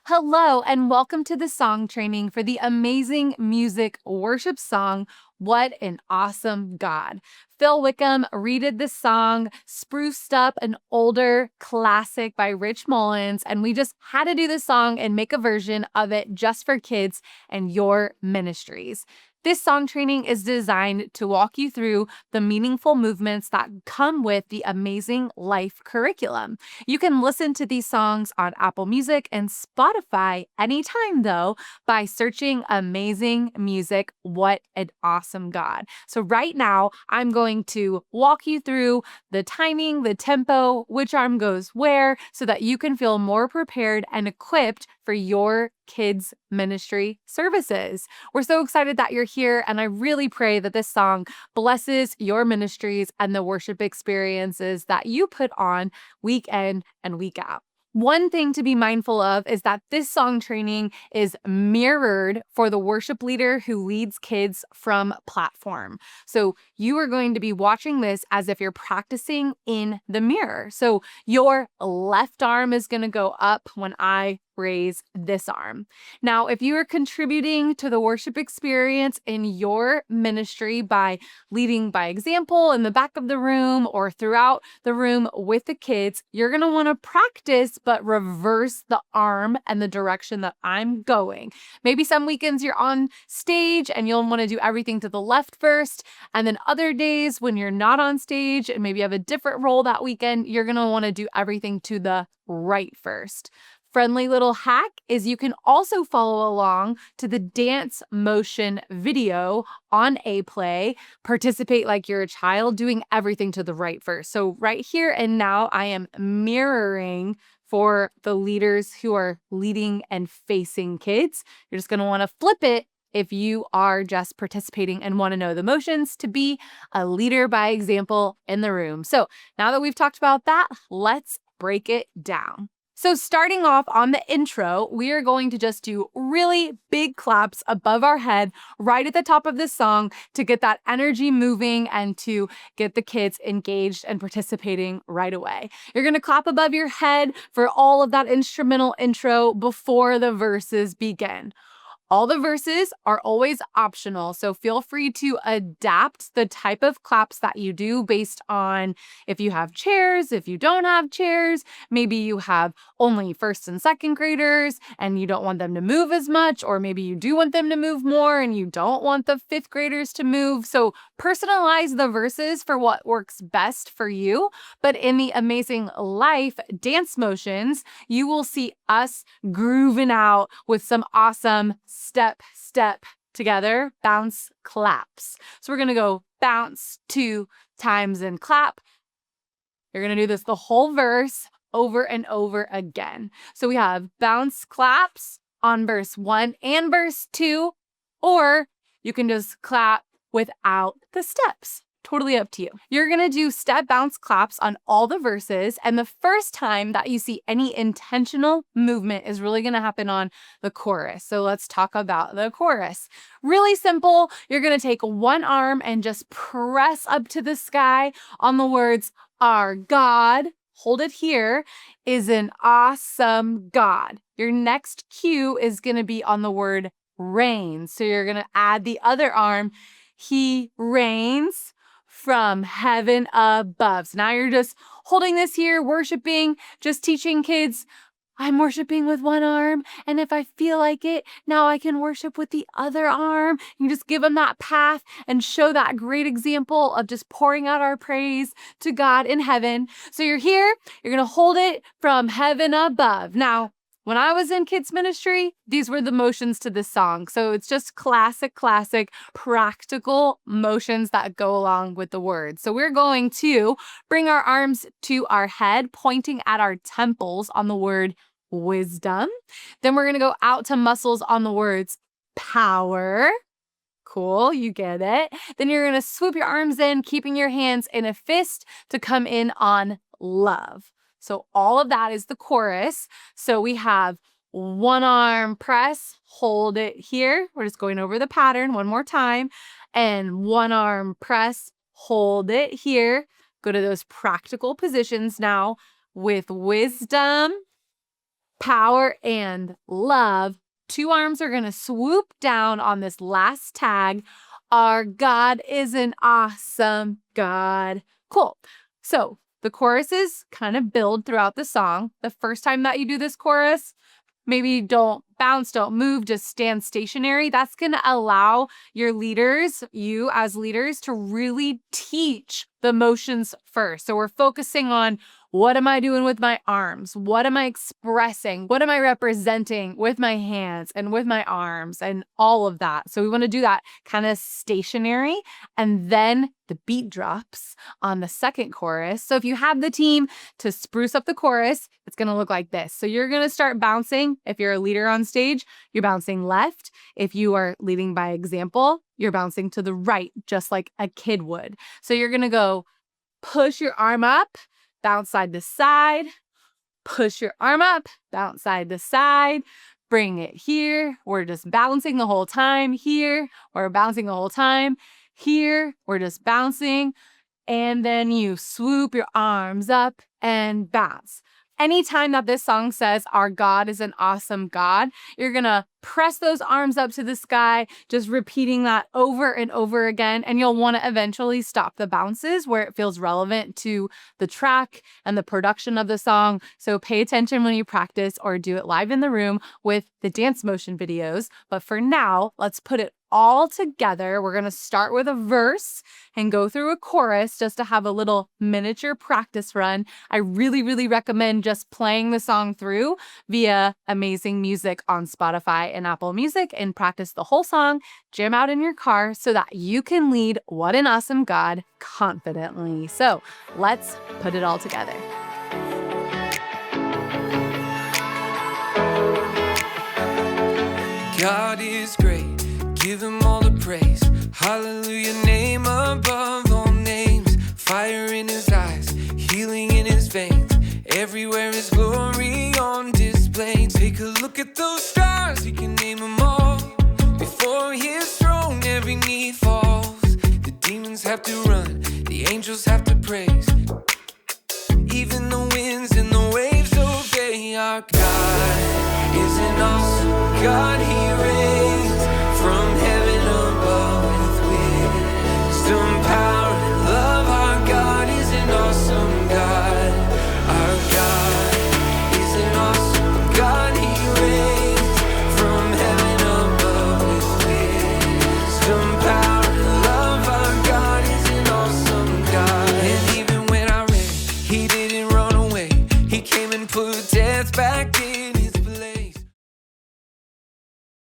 Hello, and welcome to the song training for the amazing music worship song, What an Awesome God. Phil Wickham redid this song, spruced up an older classic by Rich Mullins, and we just had to do this song and make a version of it just for kids and your ministries. This song training is designed to walk you through the meaningful movements that come with the amazing life curriculum. You can listen to these songs on Apple Music and Spotify anytime, though, by searching Amazing Music, What an Awesome God. So, right now, I'm going to walk you through the timing, the tempo, which arm goes where, so that you can feel more prepared and equipped for your kids' ministry services. We're so excited that you're here, and I really pray that this song blesses your ministries and the worship experiences that you put on week in and week out. One thing to be mindful of is that this song training is mirrored for the worship leader who leads kids from platform. So you are going to be watching this as if you're practicing in the mirror. So your left arm is going to go up when I raise this arm. Now, if you are contributing to the worship experience in your ministry by leading by example in the back of the room or throughout the room with the kids, you're going to want to practice but reverse the arm and the direction that I'm going. Maybe some weekends you're on stage and you'll want to do everything to the left first, and then other days when you're not on stage and maybe you have a different role that weekend, you're going to want to do everything to the right first. Friendly little hack is you can also follow along to the dance motion video on APlay. Participate like you're a child, doing everything to the right first. So right here and now, I am mirroring for the leaders who are leading and facing kids. You're just going to want to flip it if you are just participating and want to know the motions to be a leader by example in the room. So now that we've talked about that, let's break it down. So starting off on the intro, we are going to just do really big claps above our head right at the top of this song to get that energy moving and to get the kids engaged and participating right away. You're going to clap above your head for all of that instrumental intro before the verses begin. All the verses are always optional, so feel free to adapt the type of claps that you do based on if you have chairs, if you don't have chairs, maybe you have only first and second graders and you don't want them to move as much, or maybe you do want them to move more and you don't want the fifth graders to move. So personalize the verses for what works best for you. But in the Amazing Life dance motions, you will see us grooving out with some awesome step together, bounce, claps. So we're going to go bounce 2 times and clap. You're going to do this the whole verse over and over again. So we have bounce, claps on verse 1 and verse 2, or you can just clap without the steps. Totally up to you. You're going to do step, bounce, claps on all the verses. And the first time that you see any intentional movement is really going to happen on the chorus. So let's talk about the chorus. Really simple. You're going to take one arm and just press up to the sky on the words, "Our God," hold it here, "is an awesome God." Your next cue is going to be on the word reigns. So you're going to add the other arm. "He reigns from heaven above." So now you're just holding this here, worshiping, just teaching kids, I'm worshiping with one arm, and if I feel like it, now I can worship with the other arm. You just give them that path and show that great example of just pouring out our praise to God in heaven. So you're here, you're going to hold it from heaven above. Now, when I was in kids ministry, these were the motions to this song. So it's just classic, practical motions that go along with the words. So we're going to bring our arms to our head, pointing at our temples on the word wisdom. Then we're going to go out to muscles on the words power. Cool, you get it. Then you're going to swoop your arms in, keeping your hands in a fist to come in on love. So all of that is the chorus. So we have one arm press, hold it here. We're just going over the pattern one more time. And one arm press, hold it here. Go to those practical positions now with wisdom, power, and love. 2 arms are going to swoop down on this last tag. Our God is an awesome God. Cool. So the choruses kind of build throughout the song. The first time that you do this chorus, maybe don't bounce, don't move, just stand stationary. That's going to allow your leaders, you as leaders, to really teach the motions first. So we're focusing on, what am I doing with my arms? What am I expressing? What am I representing with my hands and with my arms and all of that? So we want to do that kind of stationary, and then the beat drops on the second chorus. So if you have the team to spruce up the chorus, it's going to look like this. So you're going to start bouncing. If you're a leader on stage, you're bouncing left. If you are leading by example, you're bouncing to the right, just like a kid would. So you're going to go push your arm up, bounce side to side, push your arm up, bounce side to side, bring it here. We're just bouncing the whole time. Here, we're bouncing the whole time. Here, we're just bouncing. And then you swoop your arms up and bounce. Anytime that this song says, our God is an awesome God, you're going to press those arms up to the sky, just repeating that over and over again. And you'll want to eventually stop the bounces where it feels relevant to the track and the production of the song. So pay attention when you practice or do it live in the room with the dance motion videos. But for now, let's put it all together. We're going to start with a verse and go through a chorus just to have a little miniature practice run. I really recommend just playing the song through via amazing music on Spotify and Apple Music and practice the whole song, jam out in your car so that you can lead What an Awesome God confidently. So let's put it all together. God is great. Give him all the praise. Hallelujah, name above all names. Fire in his eyes, healing in his veins. Everywhere his glory on display. Take a look at those stars, he can name them all. Before his throne, every knee falls. The demons have to run, the angels have to praise. Even the winds and the waves obey. Our God is an awesome God, he reigns.